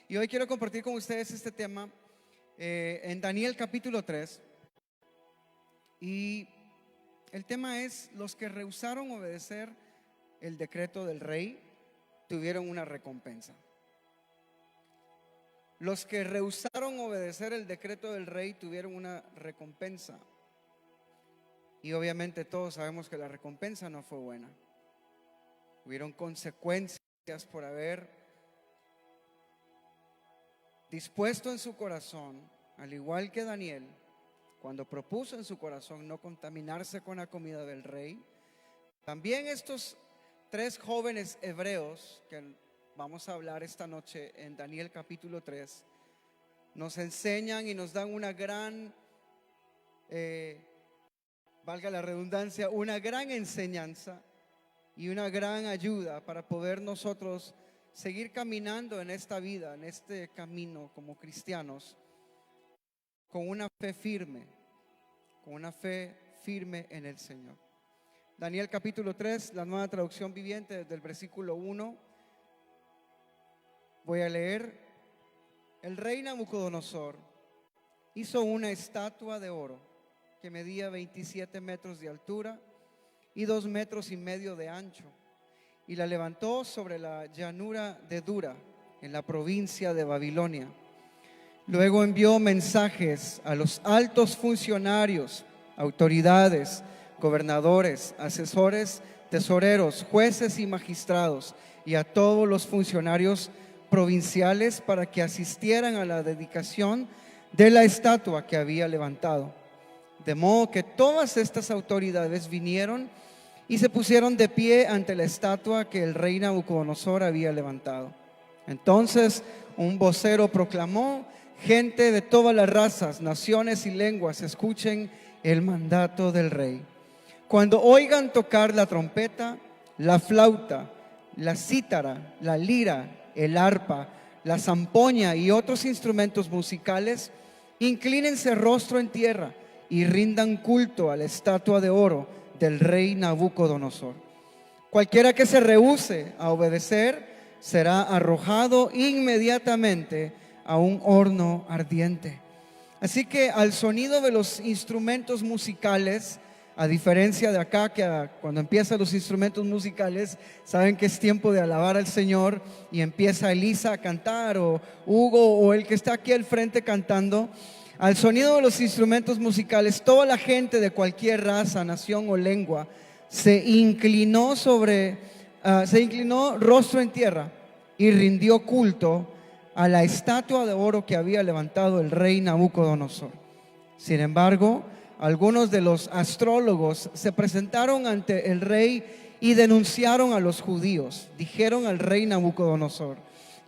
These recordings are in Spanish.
Y hoy quiero compartir con ustedes este tema en Daniel capítulo 3. Y el tema es: los que rehusaron obedecer el decreto del rey tuvieron una recompensa. Los que rehusaron obedecer el decreto del rey tuvieron una recompensa. Y obviamente todos sabemos que la recompensa no fue buena. Hubieron consecuencias por haber dispuesto en su corazón, al igual que Daniel, cuando propuso en su corazón no contaminarse con la comida del rey. También estos tres jóvenes hebreos que vamos a hablar esta noche en Daniel capítulo 3 nos enseñan y nos dan una gran, valga la redundancia, una gran enseñanza y una gran ayuda para poder nosotros seguir caminando en esta vida, en este camino como cristianos, con una fe firme, en el Señor. Daniel capítulo 3, la Nueva Traducción Viviente, desde el versículo 1. Voy a leer: el rey Nabucodonosor hizo una estatua de oro que medía 27 metros de altura y 2,5 metros de ancho, y la levantó sobre la llanura de Dura, en la provincia de Babilonia. Luego envió mensajes a los altos funcionarios, autoridades, gobernadores, asesores, tesoreros, jueces y magistrados, y a todos los funcionarios provinciales para que asistieran a la dedicación de la estatua que había levantado. De modo que todas estas autoridades vinieron y se pusieron de pie ante la estatua que el rey Nabucodonosor había levantado. Entonces un vocero proclamó: gente de todas las razas, naciones y lenguas, escuchen el mandato del rey. Cuando oigan tocar la trompeta, la flauta, la cítara, la lira, el arpa, la zampoña y otros instrumentos musicales, inclínense rostro en tierra y rindan culto a la estatua de oro del rey Nabucodonosor. Cualquiera que se rehúse a obedecer será arrojado inmediatamente a un horno ardiente. Así que al sonido de los instrumentos musicales, a diferencia de acá, que cuando empiezan los instrumentos musicales, saben que es tiempo de alabar al Señor y empieza Elisa a cantar, o Hugo, o el que está aquí al frente cantando. Al sonido de los instrumentos musicales, toda la gente de cualquier raza, nación o lengua se inclinó rostro en tierra y rindió culto a la estatua de oro que había levantado el rey Nabucodonosor. Sin embargo, algunos de los astrólogos se presentaron ante el rey y denunciaron a los judíos. Dijeron al rey Nabucodonosor: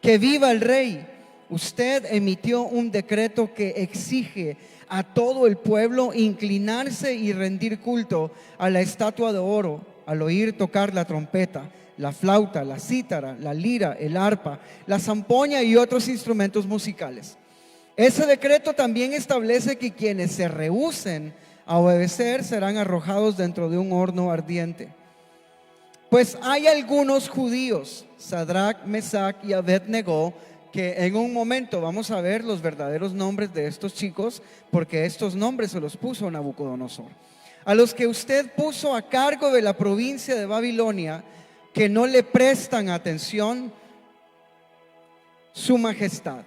que viva el rey. Usted emitió un decreto que exige a todo el pueblo inclinarse y rendir culto a la estatua de oro al oír tocar la trompeta, la flauta, la cítara, la lira, el arpa, la zampoña y otros instrumentos musicales. Ese decreto también establece que quienes se rehúsen a obedecer serán arrojados dentro de un horno ardiente. Pues hay algunos judíos, Sadrach, Mesach y Abed-Negó, que en un momento vamos a ver los verdaderos nombres de estos chicos, porque estos nombres se los puso Nabucodonosor, a los que usted puso a cargo de la provincia de Babilonia, que no le prestan atención, su majestad.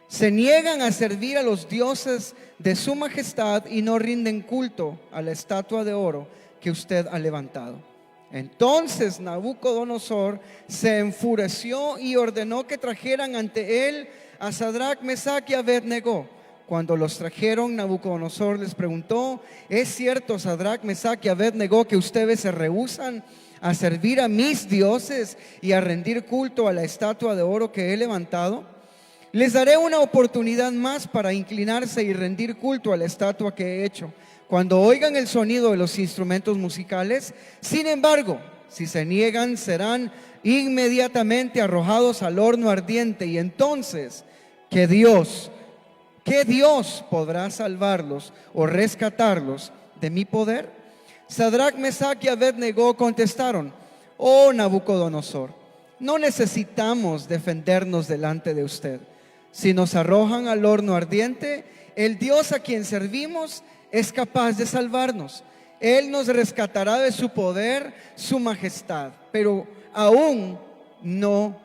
Se niegan a servir a los dioses de su majestad y no rinden culto a la estatua de oro que usted ha levantado. Entonces Nabucodonosor se enfureció y ordenó que trajeran ante él a Sadrach, Mesach y Abed-Negó. Cuando los trajeron, Nabucodonosor les preguntó: ¿es cierto, Sadrach, Mesach y Abed-Negó, que ustedes se rehúsan a servir a mis dioses y a rendir culto a la estatua de oro que he levantado? Les daré una oportunidad más para inclinarse y rendir culto a la estatua que he hecho cuando oigan el sonido de los instrumentos musicales. Sin embargo, si se niegan, serán inmediatamente arrojados al horno ardiente. Y entonces, ¿qué Dios podrá salvarlos o rescatarlos de mi poder? Sadrach, Mesach y Abed-Negó contestaron: oh Nabucodonosor, no necesitamos defendernos delante de usted. Si nos arrojan al horno ardiente, el Dios a quien servimos es capaz de salvarnos. Él nos rescatará de su poder, su majestad. Pero aún no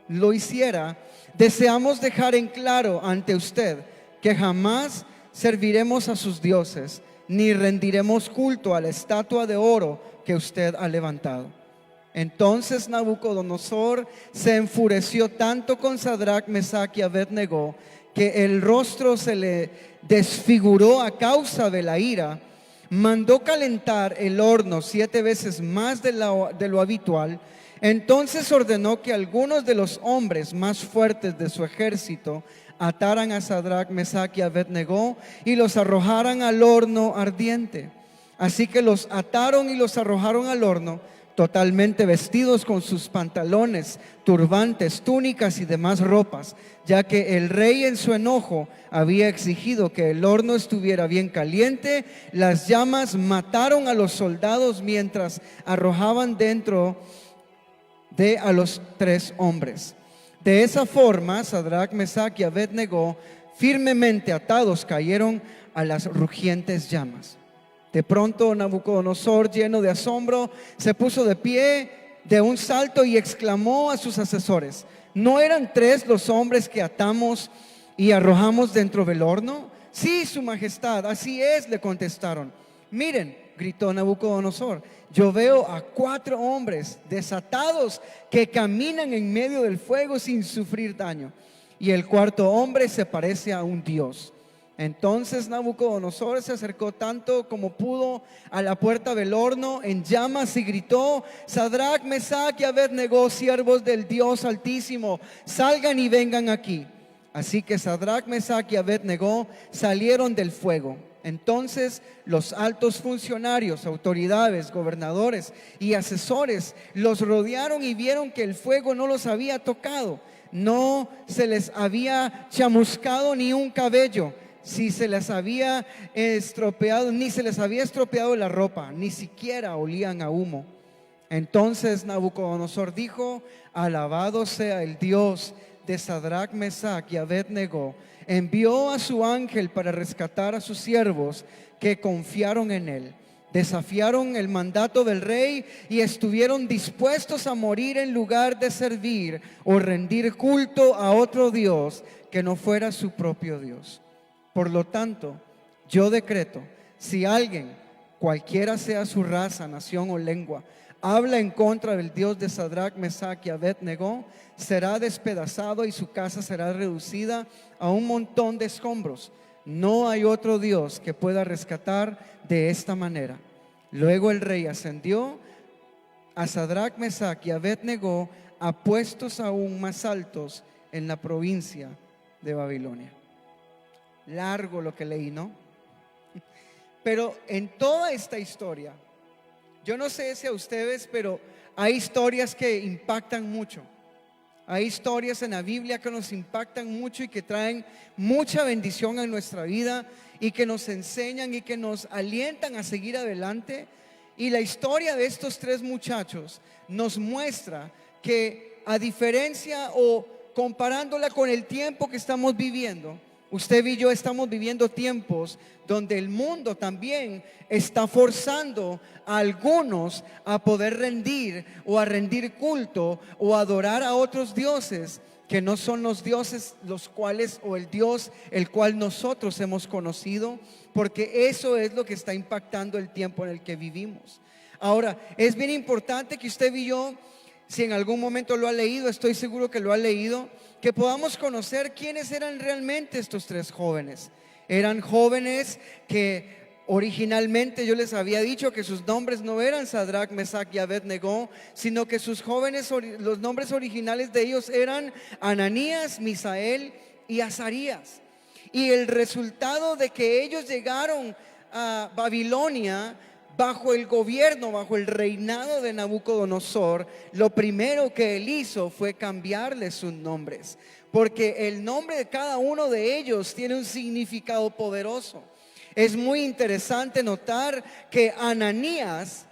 lo hiciera, deseamos dejar en claro ante usted que jamás serviremos a sus dioses, ni rendiremos culto a la estatua de oro que usted ha levantado. Entonces Nabucodonosor se enfureció tanto con Sadrach, Mesach y Abed-Negó, que el rostro se le desfiguró a causa de la ira. Mandó calentar el horno 7 veces más de lo habitual. Entonces ordenó que algunos de los hombres más fuertes de su ejército ataran a Sadrach, Mesach y Abed-Negó y los arrojaran al horno ardiente. Así que los ataron y los arrojaron al horno, totalmente vestidos con sus pantalones, turbantes, túnicas y demás ropas, ya que el rey en su enojo había exigido que el horno estuviera bien caliente. Las llamas mataron a los soldados mientras arrojaban dentro a los 3 hombres. De esa forma, Sadrach, Mesach y Abed-Negó, firmemente atados, cayeron a las rugientes llamas. De pronto Nabucodonosor, lleno de asombro, se puso de pie de un salto y exclamó a sus asesores: ¿no eran 3 los hombres que atamos y arrojamos dentro del horno? Sí, su majestad, así es, le contestaron. Miren, gritó Nabucodonosor, yo veo a 4 hombres desatados que caminan en medio del fuego sin sufrir daño, y el 4.º hombre se parece a un dios. Entonces Nabucodonosor se acercó tanto como pudo a la puerta del horno en llamas y gritó: Sadrach, Mesach y Abed-Negó, siervos del Dios Altísimo, salgan y vengan aquí. Así que Sadrach, Mesach y Abed-Negó salieron del fuego. Entonces los altos funcionarios, autoridades, gobernadores y asesores los rodearon y vieron que el fuego no los había tocado, no se les había chamuscado ni un cabello, si se les había estropeado, ni se les había estropeado la ropa, ni siquiera olían a humo. Entonces Nabucodonosor dijo: alabado sea el Dios de Sadrach, Mesach y Abed-Negó. Envió a su ángel para rescatar a sus siervos que confiaron en él. Desafiaron el mandato del rey y estuvieron dispuestos a morir en lugar de servir o rendir culto a otro Dios que no fuera su propio Dios. Por lo tanto, yo decreto: si alguien, cualquiera sea su raza, nación o lengua, habla en contra del Dios de Sadrach, Mesach y Abed-Negó, será despedazado y su casa será reducida a un montón de escombros. No hay otro Dios que pueda rescatar de esta manera. Luego el rey ascendió a Sadrach, Mesach y Abed-Negó a puestos aún más altos en la provincia de Babilonia. Largo lo que leí, ¿no? Pero en toda esta historia, yo no sé si a ustedes, pero hay historias que impactan mucho. Hay historias en la Biblia que nos impactan mucho y que traen mucha bendición en nuestra vida y que nos enseñan y que nos alientan a seguir adelante. Y la historia de estos 3 muchachos nos muestra que, a diferencia o comparándola con el tiempo que estamos viviendo, usted y yo estamos viviendo tiempos donde el mundo también está forzando a algunos a poder rendir o a rendir culto o adorar a otros dioses que no son los dioses los cuales, o el Dios el cual nosotros hemos conocido, porque eso es lo que está impactando el tiempo en el que vivimos. Ahora, es bien importante que usted y yo, si en algún momento lo ha leído, estoy seguro que lo ha leído, que podamos conocer quiénes eran realmente estos 3 jóvenes. Eran jóvenes que originalmente yo les había dicho que sus nombres no eran Sadrach, Mesach y Abed-Negó, sino que sus jóvenes, los nombres originales de ellos eran Ananías, Misael y Azarías. Y el resultado de que ellos llegaron a Babilonia bajo el gobierno, bajo el reinado de Nabucodonosor, lo primero que él hizo fue cambiarles sus nombres, porque el nombre de cada uno de ellos tiene un significado poderoso. Es muy interesante notar que Ananías,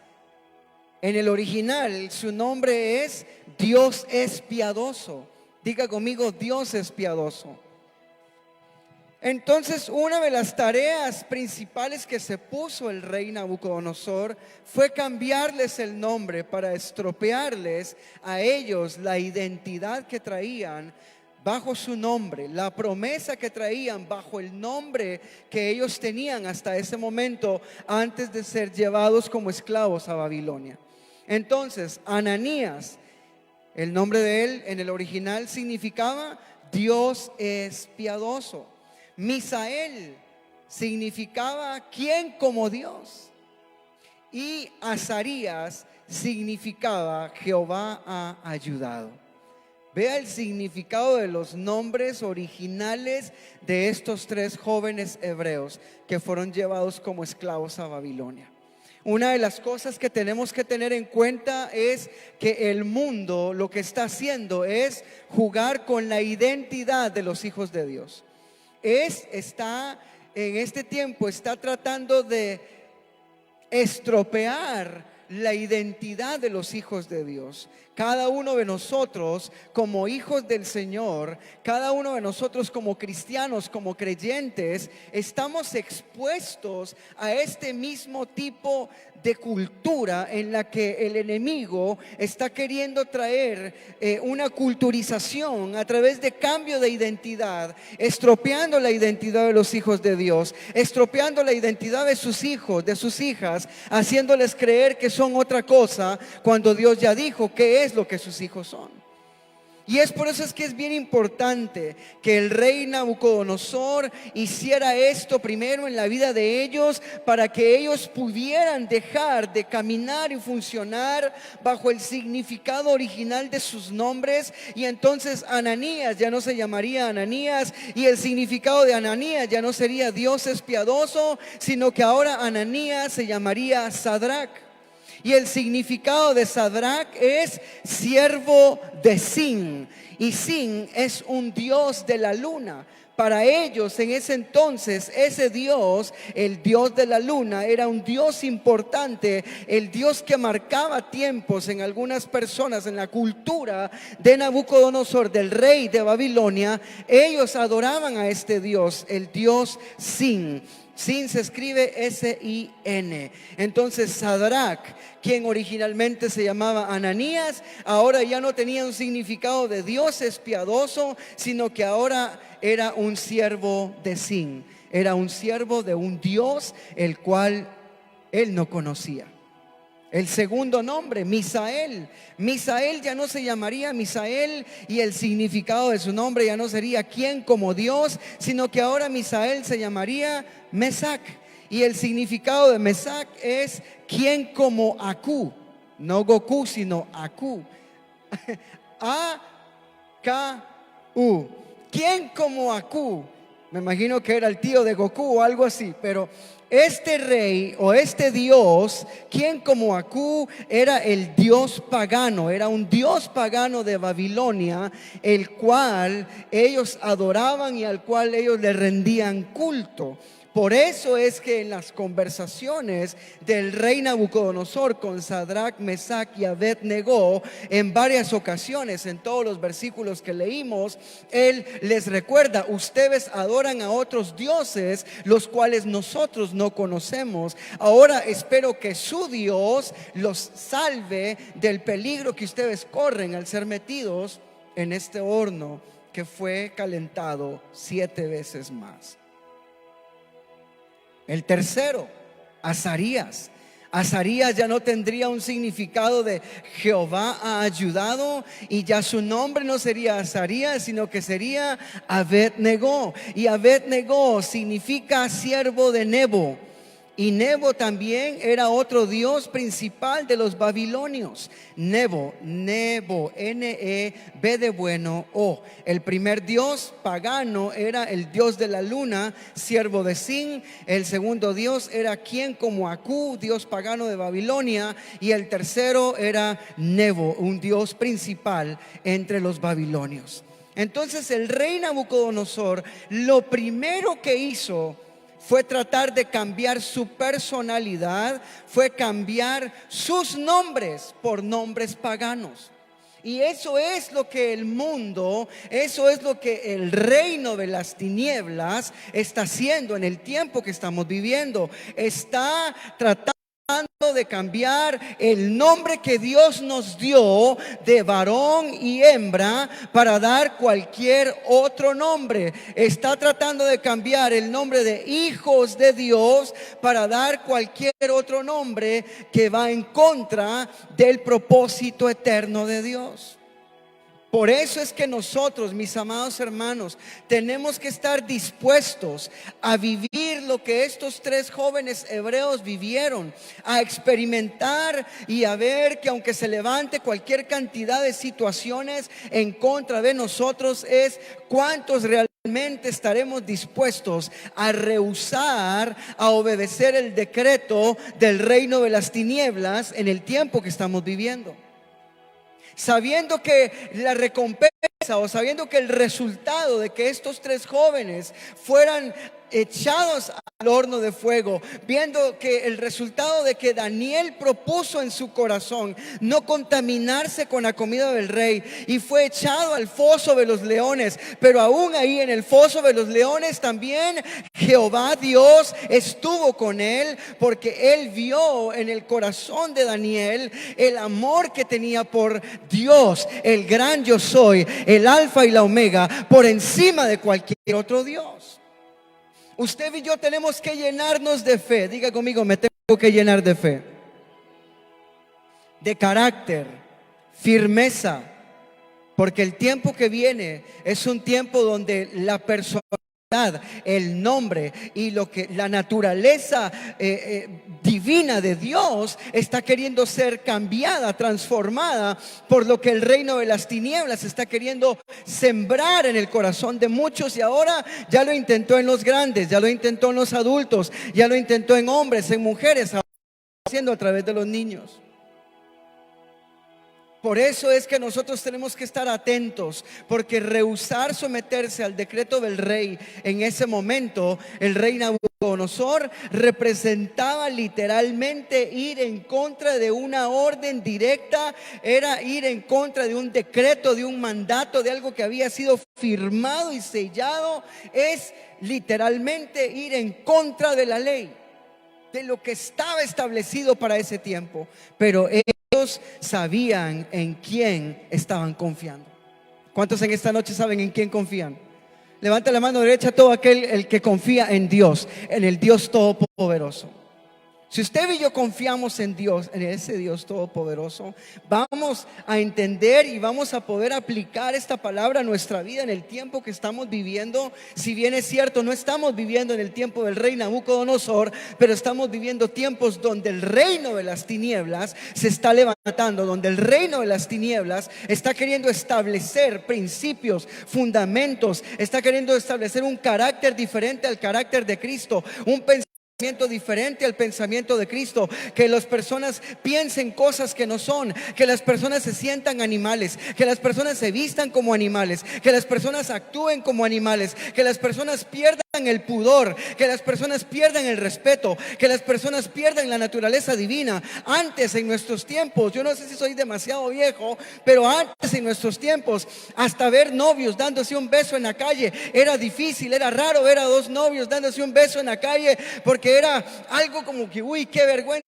en el original, su nombre es Dios es piadoso. Diga conmigo: Dios es piadoso. Entonces, una de las tareas principales que se puso el rey Nabucodonosor fue cambiarles el nombre para estropearles a ellos la identidad que traían bajo su nombre, la promesa que traían bajo el nombre que ellos tenían hasta ese momento antes de ser llevados como esclavos a Babilonia. Entonces, Ananías, el nombre de él en el original significaba Dios es piadoso. Misael significaba ¿quién como Dios? Y Azarías significaba Jehová ha ayudado. Vea el significado de los nombres originales de estos tres jóvenes hebreos que fueron llevados como esclavos a Babilonia. Una de las cosas que tenemos que tener en cuenta es que el mundo lo que está haciendo es jugar con la identidad de los hijos de Dios. Está en este tiempo está tratando de estropear la identidad de los hijos de Dios. Cada uno de nosotros como hijos del Señor, cada uno de nosotros como cristianos, como creyentes, estamos expuestos a este mismo tipo de cultura en la que el enemigo está queriendo traer una culturización a través de cambio de identidad, estropeando la identidad de los hijos de Dios, estropeando la identidad de sus hijos, de sus hijas, haciéndoles creer que son otra cosa cuando Dios ya dijo qué es lo que sus hijos son. Y es por eso es que es bien importante que el rey Nabucodonosor hiciera esto primero en la vida de ellos, para que ellos pudieran dejar de caminar y funcionar bajo el significado original de sus nombres. Y entonces Ananías ya no se llamaría Ananías, y el significado de Ananías ya no sería Dios es piadoso, sino que ahora Ananías se llamaría Sadrach. Y el significado de Sadrach es siervo de Sin. Y Sin es un dios de la luna. Para ellos en ese entonces, ese Dios, el Dios de la luna, era un Dios importante, el Dios que marcaba tiempos en algunas personas, en la cultura de Nabucodonosor, del rey de Babilonia. Ellos adoraban a este Dios, el Dios Sin. Sin se escribe S-I-N. Entonces Sadrach, quien originalmente se llamaba Ananías, ahora ya no tenía un significado de Dios es piadoso, sino que ahora era un siervo de Sin. Era un siervo de un Dios el cual él no conocía. El segundo nombre, Misael. Misael ya no se llamaría Misael, y el significado de su nombre ya no sería ¿quién como Dios?, sino que ahora Misael se llamaría Mesac. Y el significado de Mesac es ¿quién como Aku? No Goku, sino Aku. A-K-U. ¿Quién como Aku? Me imagino que era el tío de Goku o algo así, pero este rey o este Dios, quien como Aku, era el dios pagano, era un dios pagano de Babilonia, el cual ellos adoraban y al cual ellos le rendían culto. Por eso es que en las conversaciones del rey Nabucodonosor con Sadrach, Mesac y Abed-Negó, en varias ocasiones, en todos los versículos que leímos, él les recuerda: ustedes adoran a otros dioses, los cuales nosotros no conocemos. Ahora espero que su Dios los salve del peligro que ustedes corren al ser metidos en este horno que fue calentado 7 veces más. El tercero, Azarías. Azarías ya no tendría un significado de Jehová ha ayudado, y ya su nombre no sería Azarías, sino que sería Abed-Negó. Y Abed-Negó significa siervo de Nebo. Y Nebo también era otro dios principal de los babilonios. Nebo, N-E-B de bueno, O. El primer dios pagano era el dios de la luna, siervo de Sin. El segundo dios era quien como Aku, dios pagano de Babilonia. Y el tercero era Nebo, un dios principal entre los babilonios. Entonces el rey Nabucodonosor, lo primero que hizo fue tratar de cambiar su personalidad, fue cambiar sus nombres por nombres paganos. Y eso es lo que el mundo, eso es lo que el reino de las tinieblas está haciendo en el tiempo que estamos viviendo. Está tratando de cambiar el nombre que Dios nos dio de varón y hembra para dar cualquier otro nombre. Está tratando de cambiar el nombre de hijos de Dios para dar cualquier otro nombre que va en contra del propósito eterno de Dios. Por eso es que nosotros, mis amados hermanos, tenemos que estar dispuestos a vivir lo que estos 3 jóvenes hebreos vivieron, a experimentar y a ver que aunque se levante cualquier cantidad de situaciones en contra de nosotros, es cuántos realmente estaremos dispuestos a rehusar, a obedecer el decreto del reino de las tinieblas en el tiempo que estamos viviendo. Sabiendo que la recompensa o sabiendo que el resultado de que estos 3 jóvenes fueran echados al horno de fuego, viendo que el resultado de que Daniel propuso en su corazón no contaminarse con la comida del rey y fue echado al foso de los leones, pero aún ahí en el foso de los leones también Jehová Dios estuvo con él, porque él vio en el corazón de Daniel el amor que tenía por Dios, el gran yo soy, el alfa y la omega, por encima de cualquier otro Dios. Usted y yo tenemos que llenarnos de fe. Diga conmigo, me tengo que llenar de fe, de carácter, firmeza, porque el tiempo que viene es un tiempo donde la personalidad, el nombre y lo que la naturaleza divina de Dios está queriendo ser cambiada, transformada por lo que el reino de las tinieblas está queriendo sembrar en el corazón de muchos. Y ahora ya lo intentó en los grandes, ya lo intentó en los adultos, ya lo intentó en hombres, en mujeres, ahora haciendo a través de los niños. Por eso es que nosotros tenemos que estar atentos, porque rehusar someterse al decreto del rey en ese momento, el rey Nabucodonosor, representaba literalmente ir en contra de una orden directa, era ir en contra de un decreto, de un mandato, de algo que había sido firmado y sellado. Es literalmente ir en contra de la ley, de lo que estaba establecido para ese tiempo. Pero ellos sabían en quién estaban confiando. ¿Cuántos en esta noche saben en quién confían? Levanta la mano derecha todo aquel el que confía en Dios, en el Dios todopoderoso. Si usted y yo confiamos en Dios, en ese Dios todopoderoso, vamos a entender y vamos a poder aplicar esta palabra a nuestra vida en el tiempo que estamos viviendo. Si bien es cierto, no estamos viviendo en el tiempo del rey Nabucodonosor, pero estamos viviendo tiempos donde el reino de las tinieblas se está levantando, donde el reino de las tinieblas está queriendo establecer principios, fundamentos, está queriendo establecer un carácter diferente al carácter de Cristo, un pensamiento diferente al pensamiento de Cristo, que las personas piensen cosas que no son, que las personas se sientan animales, que las personas se vistan como animales, que las personas actúen como animales, que las personas pierdan el pudor, que las personas pierdan el respeto, que las personas pierdan la naturaleza divina. Antes, en nuestros tiempos, yo no sé si soy demasiado viejo, pero antes en nuestros tiempos, hasta ver novios dándose un beso en la calle era difícil, era raro ver a 2 novios dándose un beso en la calle, porque era algo como que, uy, qué vergüenza,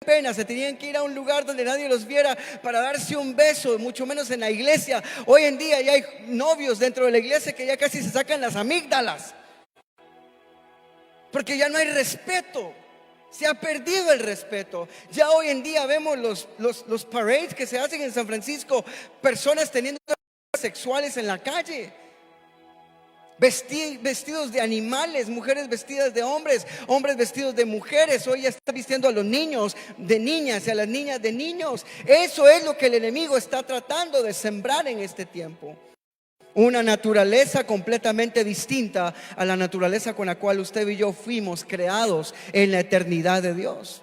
pena, se tenían que ir a un lugar donde nadie los viera para darse un beso, mucho menos en la iglesia. Hoy en día ya hay novios dentro de la iglesia que ya casi se sacan las amígdalas, porque ya no hay respeto. Se ha perdido el respeto. Ya hoy en día vemos los parades que se hacen en San Francisco, personas teniendo sexuales en la calle, vestidos de animales, mujeres vestidas de hombres, hombres vestidos de mujeres. Hoy ya está vistiendo a los niños de niñas y a las niñas de niños. Eso es lo que el enemigo está tratando de sembrar en este tiempo. Una naturaleza completamente distinta a la naturaleza con la cual usted y yo fuimos creados en la eternidad de Dios.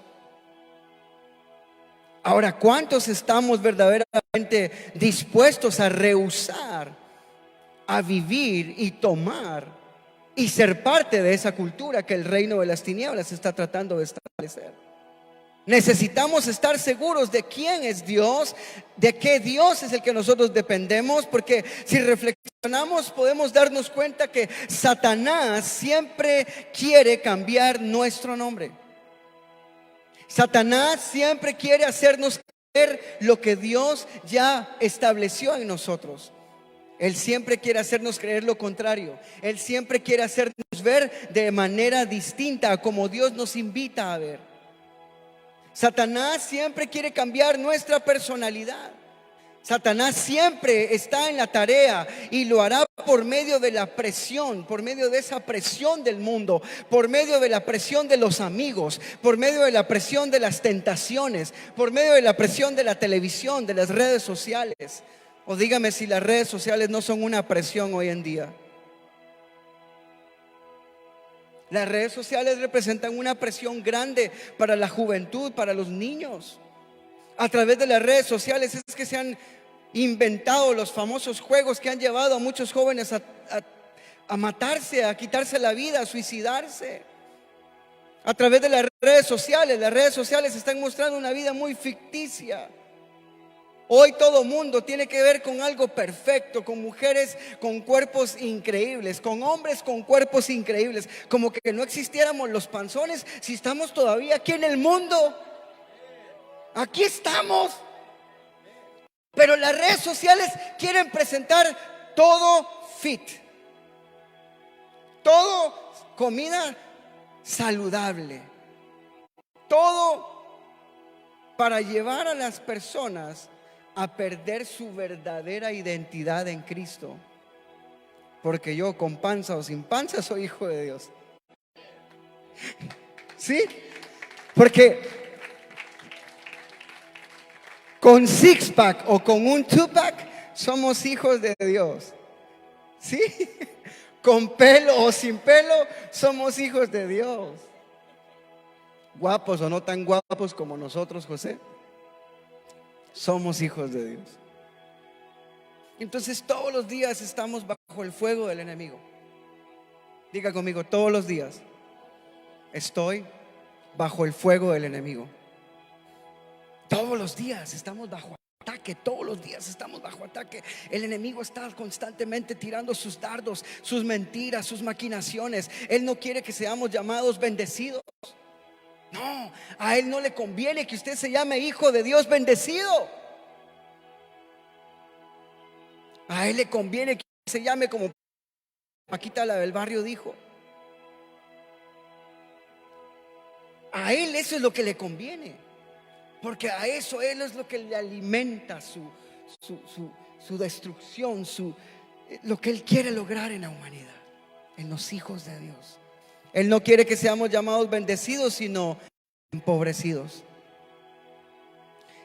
Ahora, ¿cuántos estamos verdaderamente dispuestos a rehusar, a vivir y tomar y ser parte de esa cultura que el reino de las tinieblas está tratando de establecer? Necesitamos estar seguros de quién es Dios, de qué Dios es el que nosotros dependemos, porque si reflexionamos podemos darnos cuenta que Satanás siempre quiere cambiar nuestro nombre. Satanás siempre quiere hacernos creer lo que Dios ya estableció en nosotros. Él siempre quiere hacernos creer lo contrario. Él siempre quiere hacernos ver de manera distinta a como Dios nos invita a ver. Satanás siempre quiere cambiar nuestra personalidad. Satanás siempre está en la tarea y lo hará por medio de la presión, por medio de esa presión del mundo, por medio de la presión de los amigos, por medio de la presión de las tentaciones, por medio de la presión de la televisión, de las redes sociales. O dígame si las redes sociales no son una presión hoy en día. Las redes sociales representan una presión grande para la juventud, para los niños. A través de las redes sociales es que se han inventado los famosos juegos que han llevado a muchos jóvenes a matarse, a quitarse la vida, a suicidarse. A través de las redes sociales están mostrando una vida muy ficticia. Hoy todo mundo tiene que ver con algo perfecto, con mujeres con cuerpos increíbles, con hombres con cuerpos increíbles, como que no existiéramos los panzones si estamos todavía aquí en el mundo. Aquí estamos. Pero las redes sociales quieren presentar todo fit, todo comida saludable, todo para llevar a las personas a perder su verdadera identidad en Cristo. Porque yo con panza o sin panza soy hijo de Dios. ¿Sí? Porque con six pack o con un two pack somos hijos de Dios. ¿Sí? Con pelo o sin pelo somos hijos de Dios. Guapos o no tan guapos como nosotros, José, somos hijos de Dios. Entonces todos los días estamos bajo el fuego del enemigo. Diga conmigo, todos los días estoy bajo el fuego del enemigo. Todos los días estamos bajo ataque, todos los días estamos bajo ataque. El enemigo está constantemente tirando sus dardos, sus mentiras, sus maquinaciones. Él no quiere que seamos llamados bendecidos. No, a él no le conviene que usted se llame hijo de Dios bendecido. A él le conviene que se llame como Paquita la del barrio dijo. A él eso es lo que le conviene, porque a eso él es lo que le alimenta su destrucción, lo que él quiere lograr en la humanidad, en los hijos de Dios. Él no quiere que seamos llamados bendecidos, sino empobrecidos.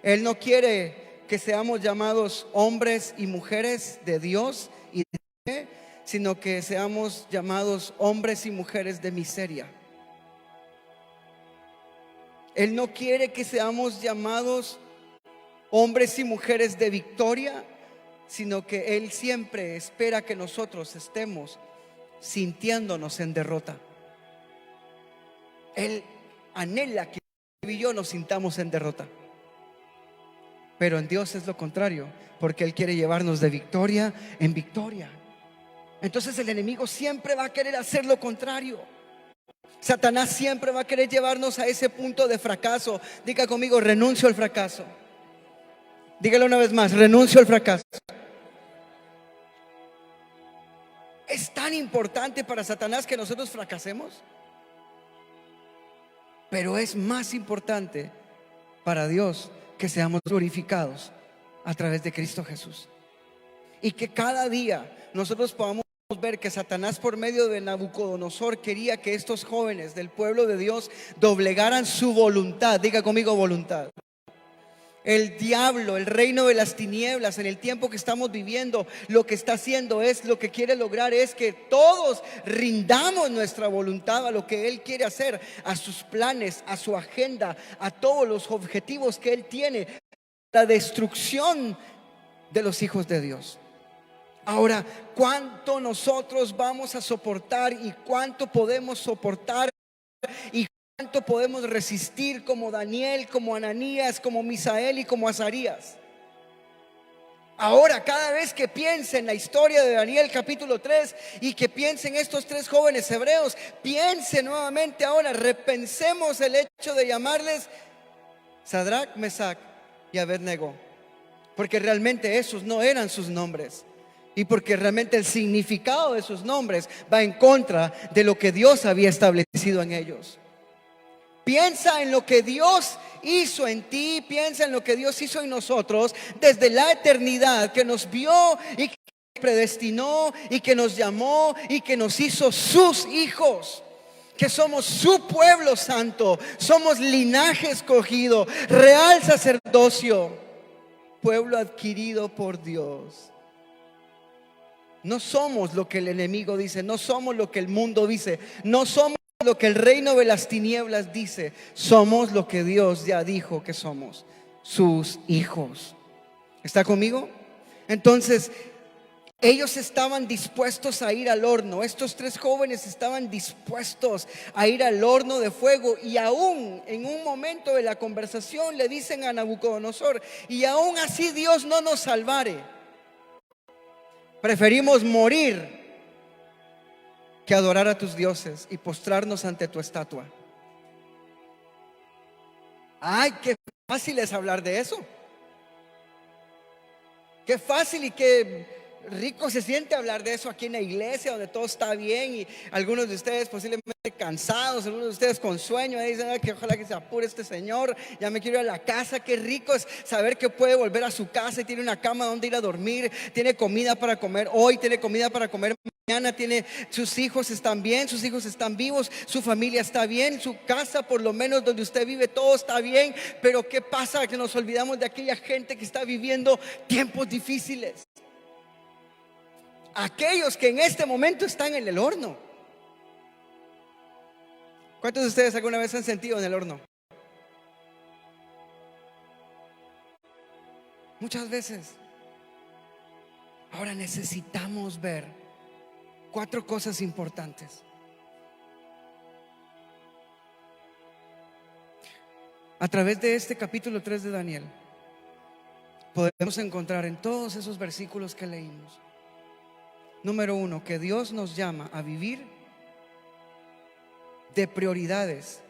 Él no quiere que seamos llamados hombres y mujeres de Dios y de fe, sino que seamos llamados hombres y mujeres de miseria. Él no quiere que seamos llamados hombres y mujeres de victoria, sino que Él siempre espera que nosotros estemos sintiéndonos en derrota. Él anhela que tú y yo nos sintamos en derrota. Pero en Dios es lo contrario, porque Él quiere llevarnos de victoria en victoria. Entonces el enemigo siempre va a querer hacer lo contrario. Satanás siempre va a querer llevarnos a ese punto de fracaso. Diga conmigo, renuncio al fracaso. Dígalo una vez más, renuncio al fracaso. ¿Es tan importante para Satanás que nosotros fracasemos? Pero es más importante para Dios que seamos glorificados a través de Cristo Jesús. Y que cada día nosotros podamos ver que Satanás, por medio de Nabucodonosor, quería que estos jóvenes del pueblo de Dios doblegaran su voluntad. Diga conmigo, voluntad. El diablo, el reino de las tinieblas, en el tiempo que estamos viviendo, lo que está haciendo es, lo que quiere lograr es que todos rindamos nuestra voluntad a lo que Él quiere hacer, a sus planes, a su agenda, a todos los objetivos que Él tiene, la destrucción de los hijos de Dios. Ahora, ¿cuánto nosotros vamos a soportar y cuánto podemos soportar y ¿Cuánto podemos resistir como Daniel, como Ananías, como Misael y como Azarías? Ahora, cada vez que piense en la historia de Daniel capítulo 3 y que piense en estos tres jóvenes hebreos, piense nuevamente ahora, repensemos el hecho de llamarles Sadrach, Mesach y Abednego, porque realmente esos no eran sus nombres y porque realmente el significado de sus nombres va en contra de lo que Dios había establecido en ellos. Piensa en lo que Dios hizo en ti, piensa en lo que Dios hizo en nosotros desde la eternidad, que nos vio y que predestinó y que nos llamó y que nos hizo sus hijos, que somos su pueblo santo, somos linaje escogido, real sacerdocio, pueblo adquirido por Dios. No somos lo que el enemigo dice, no somos lo que el mundo dice, no somos lo que el reino de las tinieblas dice, somos lo que Dios ya dijo que somos, sus hijos. ¿Está conmigo? Entonces, ellos estaban dispuestos a ir al horno. Estos tres jóvenes estaban dispuestos a ir al horno de fuego. Y aún en un momento de la conversación le dicen a Nabucodonosor: y aún así Dios no nos salvare, preferimos morir que adorar a tus dioses y postrarnos ante tu estatua. Ay, qué fácil es hablar de eso. Qué fácil y qué rico se siente hablar de eso aquí en la iglesia, donde todo está bien, y algunos de ustedes posiblemente cansados, algunos de ustedes con sueño, y dicen: que ojalá que se apure este señor, ya me quiero ir a la casa. Qué rico es saber que puede volver a su casa y tiene una cama donde ir a dormir, tiene comida para comer hoy, tiene comida para comer mañana, tiene, sus hijos están bien, sus hijos están vivos, su familia está bien, su casa, por lo menos donde usted vive, todo está bien. Pero ¿qué pasa? Que nos olvidamos de aquella gente que está viviendo tiempos difíciles, aquellos que en este momento están en el horno. ¿Cuántos de ustedes alguna vez han sentido en el horno? Muchas veces. Ahora necesitamos ver 4 cosas importantes. A través de este capítulo 3 de Daniel podemos encontrar en todos esos versículos que leímos: número 1, que Dios nos llama a vivir de prioridades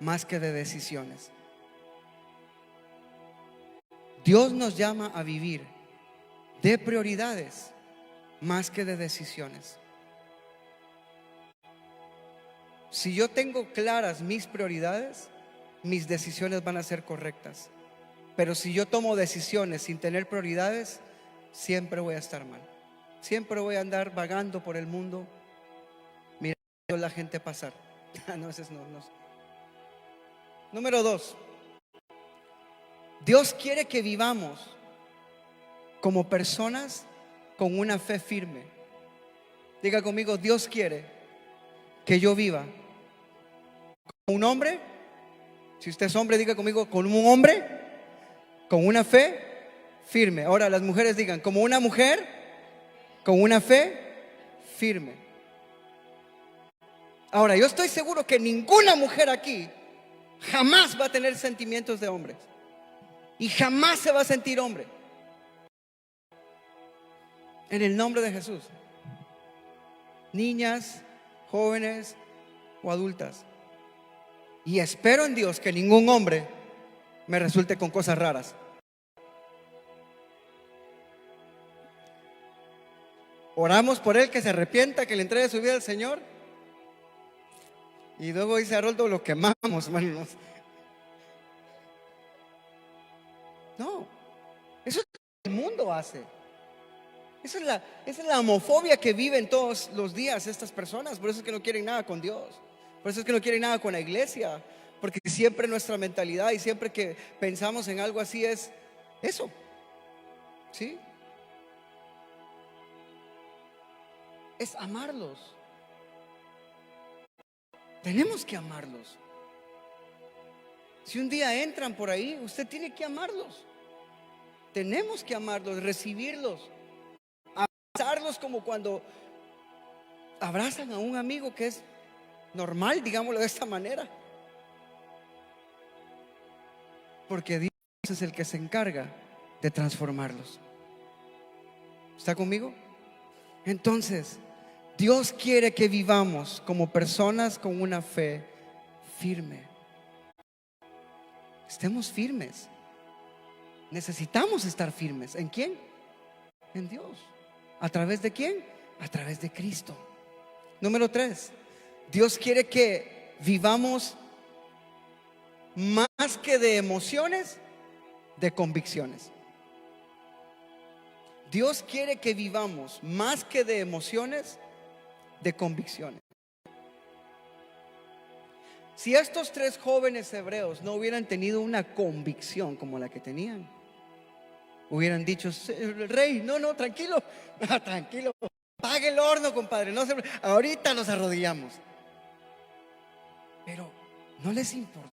más que de decisiones. Dios nos llama a vivir de prioridades más que de decisiones. Si yo tengo claras mis prioridades, mis decisiones van a ser correctas. Pero si yo tomo decisiones sin tener prioridades, siempre voy a estar mal. Siempre voy a andar vagando por el mundo mirando a la gente pasar. No, ese no. Número 2, Dios quiere que vivamos como personas con una fe firme. Diga conmigo: Dios quiere que yo viva como un hombre. Si usted es hombre, diga conmigo: como un hombre con una fe firme. Ahora las mujeres digan: como una mujer con una fe firme. Ahora, yo estoy seguro que ninguna mujer aquí jamás va a tener sentimientos de hombres y jamás se va a sentir hombre. En el nombre de Jesús, niñas, jóvenes o adultas. Y espero en Dios que ningún hombre me resulte con cosas raras. Oramos por él, que se arrepienta, que le entregue su vida al Señor. Y luego dice Haroldo: lo quemamos, hermanos. No, eso es lo que el mundo hace. Esa es la homofobia que viven todos los días estas personas. Por eso es que no quieren nada con Dios. Por eso es que no quieren nada con la iglesia. Porque siempre nuestra mentalidad y siempre que pensamos en algo así es eso. ¿Sí? Es amarlos. Tenemos que amarlos. Si un día entran por ahí, usted tiene que amarlos. Tenemos que amarlos, recibirlos, abrazarlos como cuando abrazan a un amigo que es normal, digámoslo de esta manera. Porque Dios es el que se encarga de transformarlos. ¿Está conmigo? Entonces, Dios quiere que vivamos como personas con una fe firme. Estemos firmes. Necesitamos estar firmes. ¿En quién? En Dios. ¿A través de quién? A través de Cristo. Número 3. Dios quiere que vivamos más que de emociones, de convicciones. Dios quiere que vivamos más que de emociones, de convicciones. Si estos 3 jóvenes hebreos no hubieran tenido una convicción como la que tenían, hubieran dicho: el rey, no, tranquilo, tranquilo, pague el horno, compadre, ahorita nos arrodillamos. Pero no les importó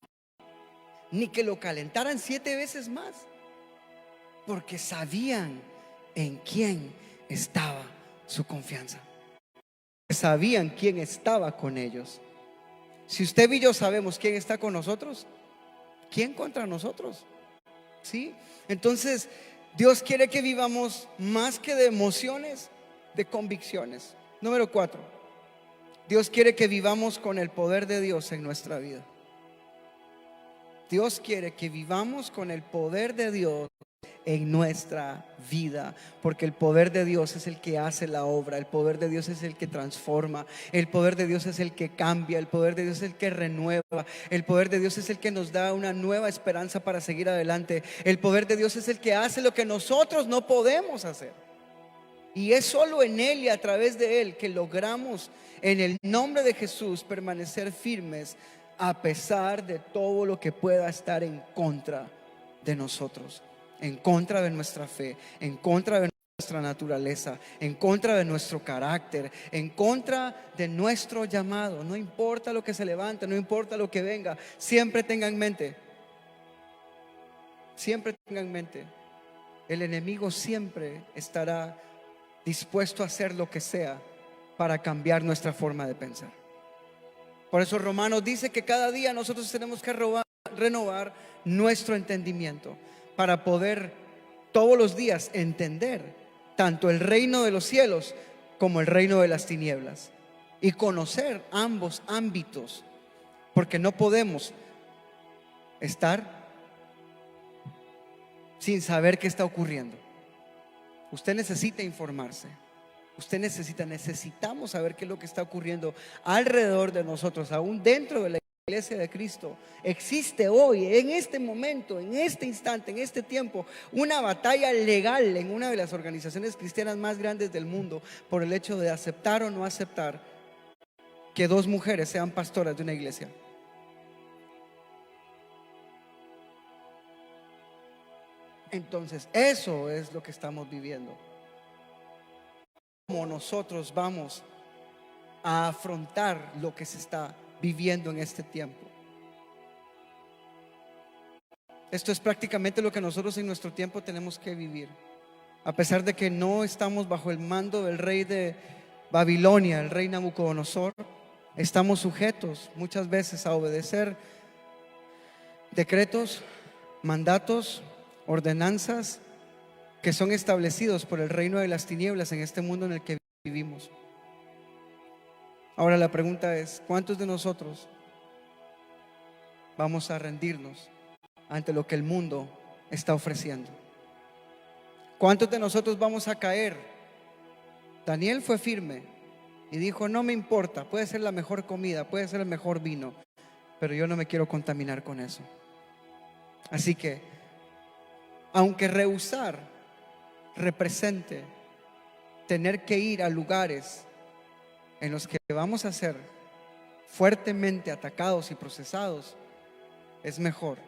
ni que lo calentaran 7 veces más, porque sabían en quién estaba su confianza. Sabían quién estaba con ellos. Si usted y yo sabemos quién está con nosotros, ¿quién contra nosotros? ¿Sí? Entonces, Dios quiere que vivamos más que de emociones, de convicciones. Número 4. Dios quiere que vivamos con el poder de Dios en nuestra vida. Dios quiere que vivamos con el poder de Dios en nuestra vida, porque el poder de Dios es el que hace la obra, el poder de Dios es el que transforma, el poder de Dios es el que cambia, el poder de Dios es el que renueva, el poder de Dios es el que nos da una nueva esperanza para seguir adelante, el poder de Dios es el que hace lo que nosotros no podemos hacer, y es solo en Él y a través de Él que logramos, en el nombre de Jesús, permanecer firmes a pesar de todo lo que pueda estar en contra de nosotros, en contra de nuestra fe, en contra de nuestra naturaleza, en contra de nuestro carácter, en contra de nuestro llamado. No importa lo que se levante, no importa lo que venga, siempre tengan en mente, el enemigo siempre estará dispuesto a hacer lo que sea para cambiar nuestra forma de pensar. Por eso Romanos dice que cada día nosotros tenemos que renovar nuestro entendimiento para poder todos los días entender tanto el reino de los cielos como el reino de las tinieblas y conocer ambos ámbitos, porque no podemos estar sin saber qué está ocurriendo. Usted necesita informarse. Necesitamos saber qué es lo que está ocurriendo alrededor de nosotros, aún dentro de la iglesia de Cristo. Existe hoy, en este momento, en este instante, en este tiempo, una batalla legal en una de las organizaciones cristianas más grandes del mundo por el hecho de aceptar o no aceptar que 2 mujeres sean pastoras de una iglesia. Entonces, eso es lo que estamos viviendo. ¿Cómo nosotros vamos a afrontar lo que se está viviendo en este tiempo? Esto es prácticamente lo que nosotros en nuestro tiempo tenemos que vivir. A pesar de que no estamos bajo el mando del rey de Babilonia, el rey Nabucodonosor, estamos sujetos muchas veces a obedecer decretos, mandatos, ordenanzas que son establecidos por el reino de las tinieblas en este mundo en el que vivimos. Ahora la pregunta es: ¿cuántos de nosotros vamos a rendirnos ante lo que el mundo está ofreciendo? ¿Cuántos de nosotros vamos a caer? Daniel fue firme y dijo: no me importa, puede ser la mejor comida, puede ser el mejor vino, pero yo no me quiero contaminar con eso. Así que, aunque rehusar represente tener que ir a lugares en los que vamos a ser fuertemente atacados y procesados, es mejor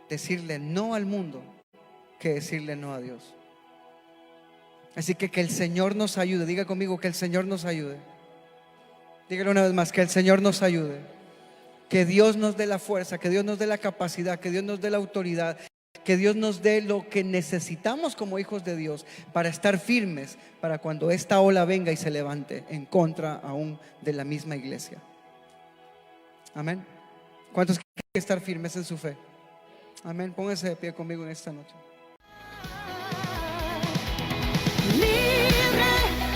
decirle no al mundo que decirle no a Dios. Así que el Señor nos ayude. Diga conmigo: que el Señor nos ayude. Dígalo una vez más: que el Señor nos ayude. Que Dios nos dé la fuerza, que Dios nos dé la capacidad, que Dios nos dé la autoridad, Que Dios nos dé lo que necesitamos como hijos de Dios para estar firmes, para cuando esta ola venga y se levante en contra aún de la misma iglesia. Amén. ¿Cuántos quieren estar firmes en su fe? Amén. Pónganse de pie conmigo en esta noche. Libre,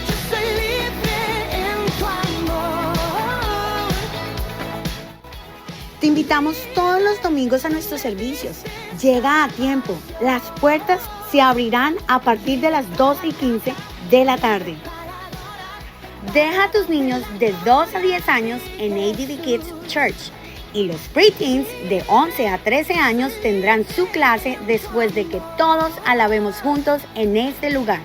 yo soy libre en tu amor. Te invitamos todos los domingos a nuestros servicios. Llega a tiempo. Las puertas se abrirán a partir de las 12:15 de la tarde. Deja a tus niños de 2 a 10 años en ADV Kids Church y los preteens de 11 a 13 años tendrán su clase después de que todos alabemos juntos en este lugar.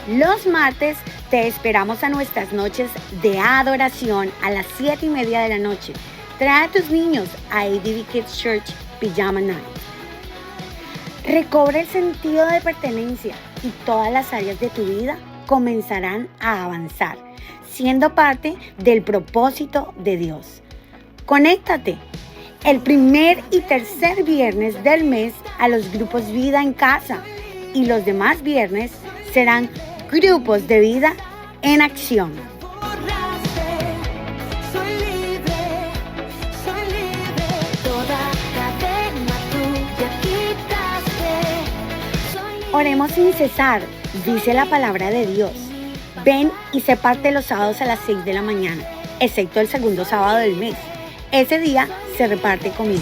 Los martes te esperamos a nuestras noches de adoración a las 7:30 de la noche. Trae a tus niños a ADV Kids Church Pijama Night. Recobra el sentido de pertenencia y todas las áreas de tu vida comenzarán a avanzar, siendo parte del propósito de Dios. Conéctate el primer y tercer viernes del mes a los grupos Vida en Casa y los demás viernes serán grupos de vida en acción. Soy libre, toda cadena tuya quitaste. Soy libre. Oremos sin cesar, dice la palabra de Dios. Ven y sé parte los sábados a las 6 de la mañana, excepto el segundo sábado del mes. Ese día se reparte comida.